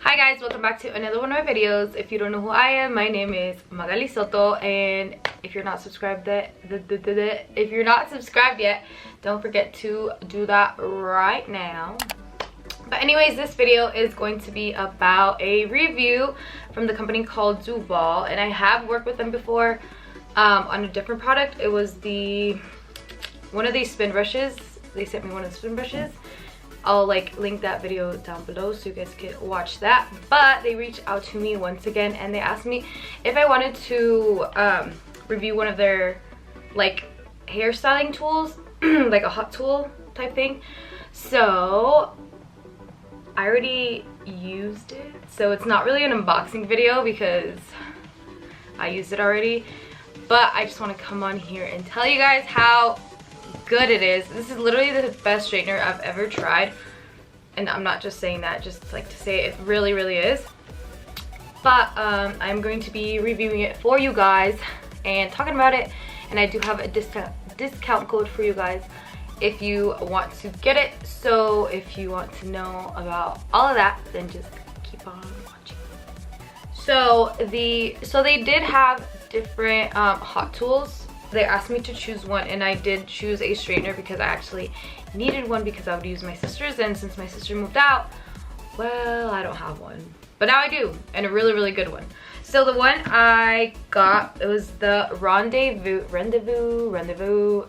Hi guys, welcome back to another one of my videos. If you don't know who I am, my name is Magaly Soto, and if you're not subscribed yet, don't forget to do that right now. But anyways, this video is going to be about a review from the company called Duval, and I have worked with them before on a different product. It was one of these spin brushes. They sent me one of the spin brushes. I'll link that video down below so you guys can watch that. But they reached out to me once again and they asked me if I wanted to review one of their hairstyling tools, like a hot tool type thing. So I already used it, so it's not really an unboxing video because I used it already, but I just want to come on here and tell you guys how good it is. This is literally the best straightener I've ever tried, and I'm not just saying that just to say it really is. But I'm going to be reviewing it for you guys and talking about it, and I do have a discount code for you guys if you want to get it. So if you want to know about all of that, then just keep on watching. So they did have different hot tools. They asked me to choose one, and I did choose a straightener because I actually needed one because I would use my sister's, and since my sister moved out, well, I don't have one. But now I do, and a really good one. So the one I got, it was the Rendezvous,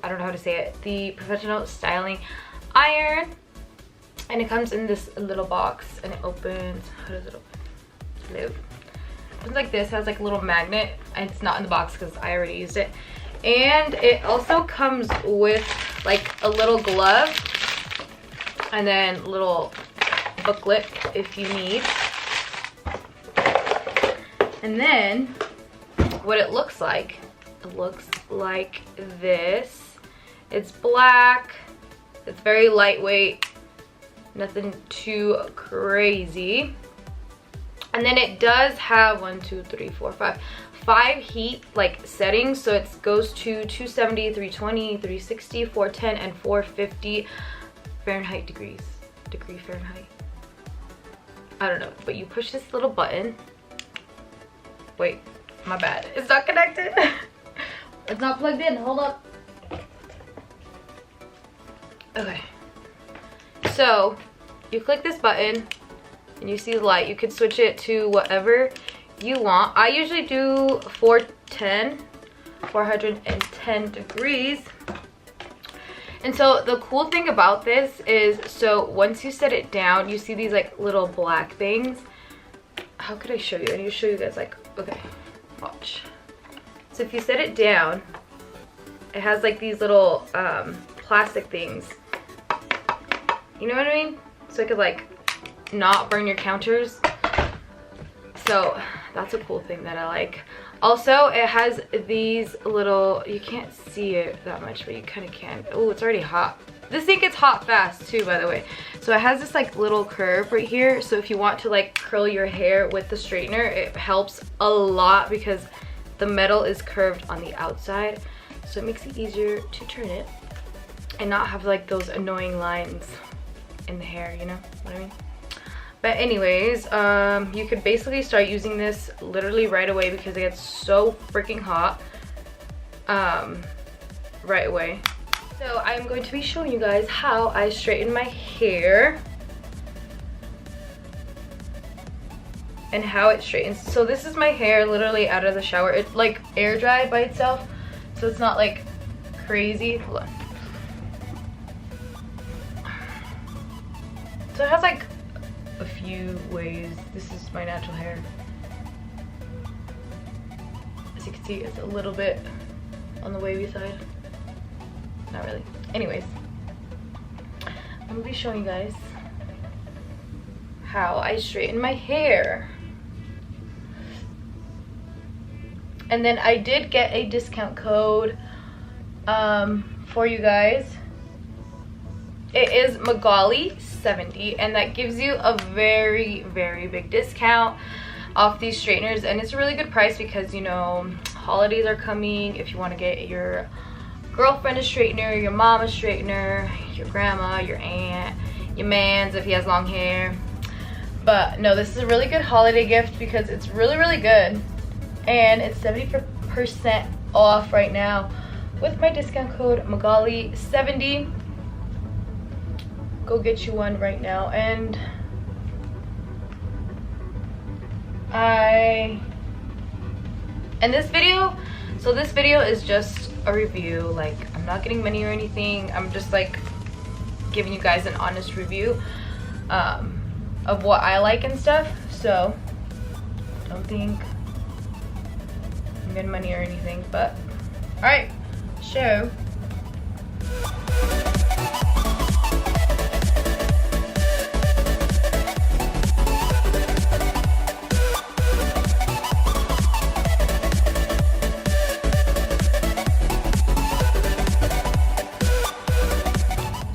I don't know how to say it, the professional styling iron. And it comes in this little box, and it opens, how does it open? Hello. It opens like this, has a little magnet, and it's not in the box because I already used it. And it also comes with a little glove and then a little booklet if you need. And then what it looks like this. It's black, it's very lightweight, nothing too crazy. And then it does have 5 heat settings, so it goes to 270, 320, 360, 410, and 450 Fahrenheit degree Fahrenheit. I don't know, but you push this little button. Wait, my bad, it's not connected. It's not plugged in, hold up. Okay, so you click this button and you see the light. You could switch it to whatever you want. I usually do 410 degrees. And so the cool thing about this is, so once you set it down, you see these little black things. How could I show you? I need to show you guys okay, watch. So if you set it down, it has these little plastic things. You know what I mean? So it could not burn your counters. So that's a cool thing that I like. Also, it has these little, you can't see it that much, but you kind of can. Oh, it's already hot. This thing gets hot fast too, by the way. So it has this little curve right here. So if you want to curl your hair with the straightener, it helps a lot because the metal is curved on the outside. So it makes it easier to turn it and not have those annoying lines in the hair, you know what I mean? But anyways, you could basically start using this literally right away because it gets so freaking hot right away. So I'm going to be showing you guys how I straighten my hair and how it straightens. So this is my hair literally out of the shower. It's air dried by itself, so it's not crazy. Hold on. So it has a few ways. This is my natural hair. As you can see, it's a little bit on the wavy side. Not really. Anyways, I'm gonna be showing you guys how I straighten my hair. And then I did get a discount code for you guys. It is Magaly 70, and that gives you a very big discount off these straighteners, and it's a really good price because, you know, holidays are coming. If you want to get your girlfriend a straightener, your mom a straightener, your grandma, your aunt, your man's if he has long hair, But no, this is a really good holiday gift because it's really good, and it's 70% off right now with my discount code Magaly70. Go get you one right now. And this video, so this video is just a review. Like, I'm not getting money or anything. I'm just like giving you guys an honest review of what I like and stuff. So don't think I'm getting money or anything, but all right, show.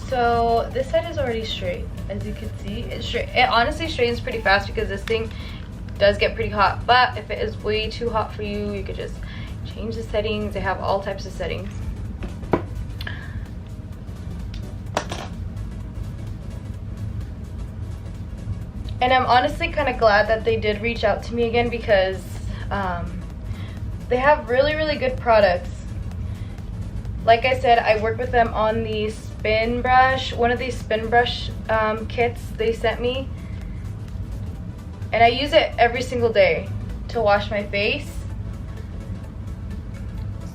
So this side is already straight, as you can see. It's straight. It honestly straightens pretty fast because this thing does get pretty hot, but if it is way too hot for you, you could just change the settings. They have all types of settings. And I'm honestly kind of glad that they did reach out to me again because they have really good products. Like I said, I work with them on the spin brush, one of these spin brush kits they sent me, and I use it every single day to wash my face.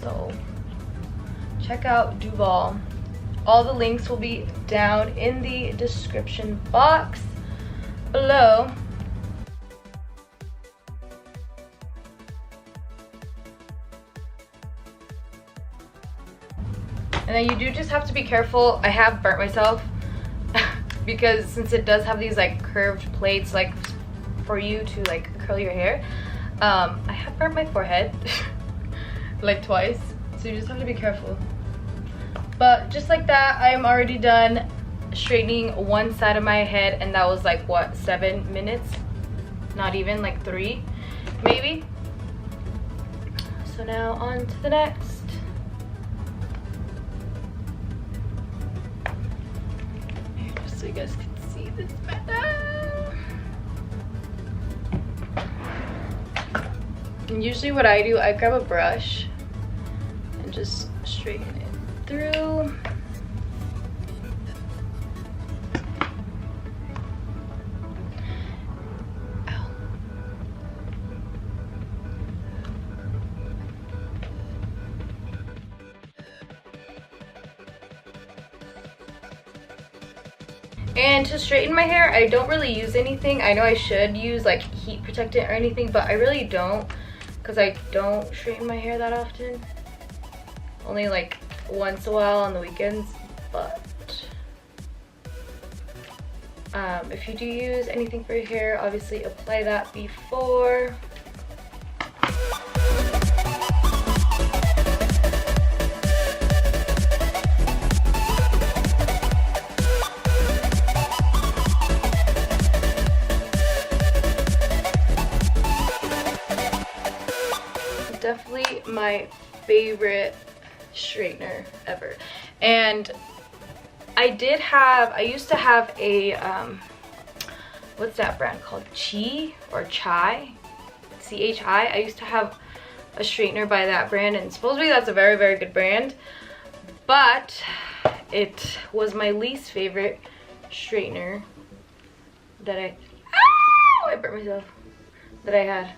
So check out Duval. All the links will be down in the description box below. And then you do just have to be careful. I have burnt myself because since it does have these like curved plates like for you to like curl your hair, I have burnt my forehead like twice, so you just have to be careful. But just like that, I'm already done straightening one side of my head, and that was like what, 7 minutes? Not even, like 3 maybe. So now on to the next. Just so you guys can see this better. And usually what I do, I grab a brush and just straighten it through. And to straighten my hair, I don't really use anything. I know I should use like heat protectant or anything, but I really don't because I don't straighten my hair that often. Only like once a while on the weekends. But if you do use anything for your hair, obviously apply that before. Definitely my favorite straightener ever. And I used to have a what's that brand called? Chi or Chai? C-H-I. I used to have a straightener by that brand, and supposedly that's a very good brand, but it was my least favorite straightener that I burnt myself, that I had.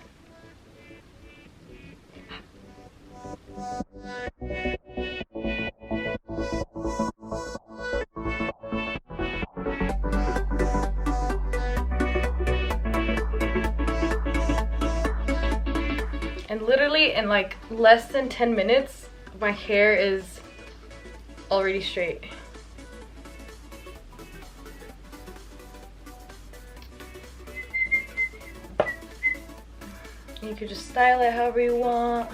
And literally in like less than 10 minutes, my hair is already straight. You could just style it however you want.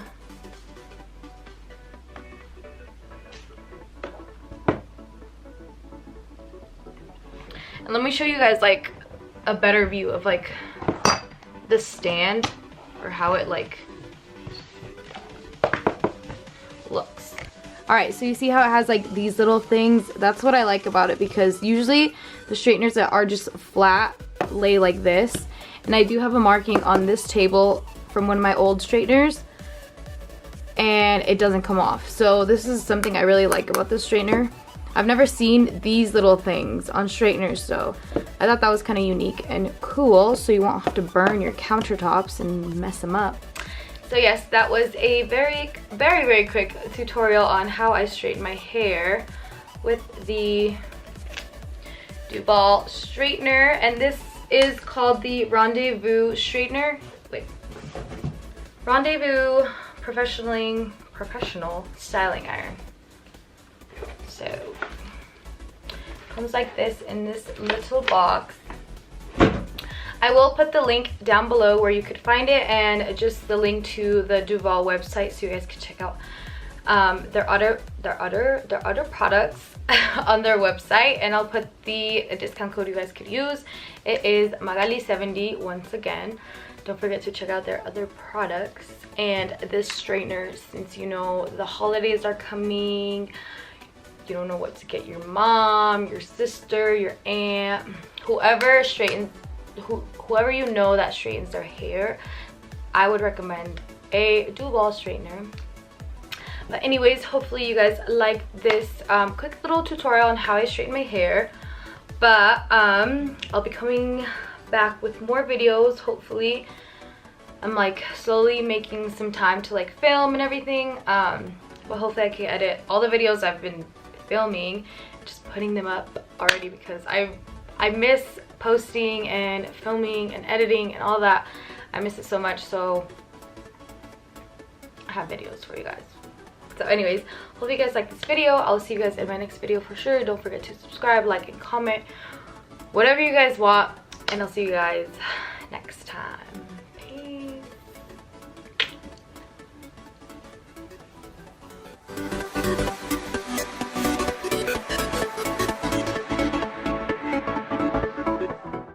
And let me show you guys like a better view of like the stand, or how it like looks. All right, so you see how it has like these little things? That's what I like about it, because usually the straighteners that are just flat lay like this. And I do have a marking on this table from one of my old straighteners, and it doesn't come off. So this is something I really like about this straightener. I've never seen these little things on straighteners, so I thought that was kind of unique and cool, so you won't have to burn your countertops and mess them up. So yes, that was a very quick tutorial on how I straighten my hair with the Duval straightener, and this is called the Rendezvous straightener. Wait, Rendezvous professional styling iron. So comes like this in this little box. I will put the link down below where you could find it, and just the link to the Duval website so you guys can check out their other products on their website, and I'll put the discount code you guys could use. It is Magaly70 once again. Don't forget to check out their other products. And this straightener, since you know the holidays are coming, you don't know what to get your mom, your sister, your aunt, whoever you know that straightens their hair, I would recommend a Duval straightener. But anyways, hopefully you guys like this quick little tutorial on how I straighten my hair. But I'll be coming back with more videos. Hopefully I'm like slowly making some time to like film and everything, but hopefully I can edit all the videos I've been filming, just putting them up already, because I miss posting and filming and editing and all that. I miss it so much, so I have videos for you guys. So anyways, hope you guys like this video. I'll see you guys in my next video for sure. Don't forget to subscribe, like, and comment, whatever you guys want, and I'll see you guys next time.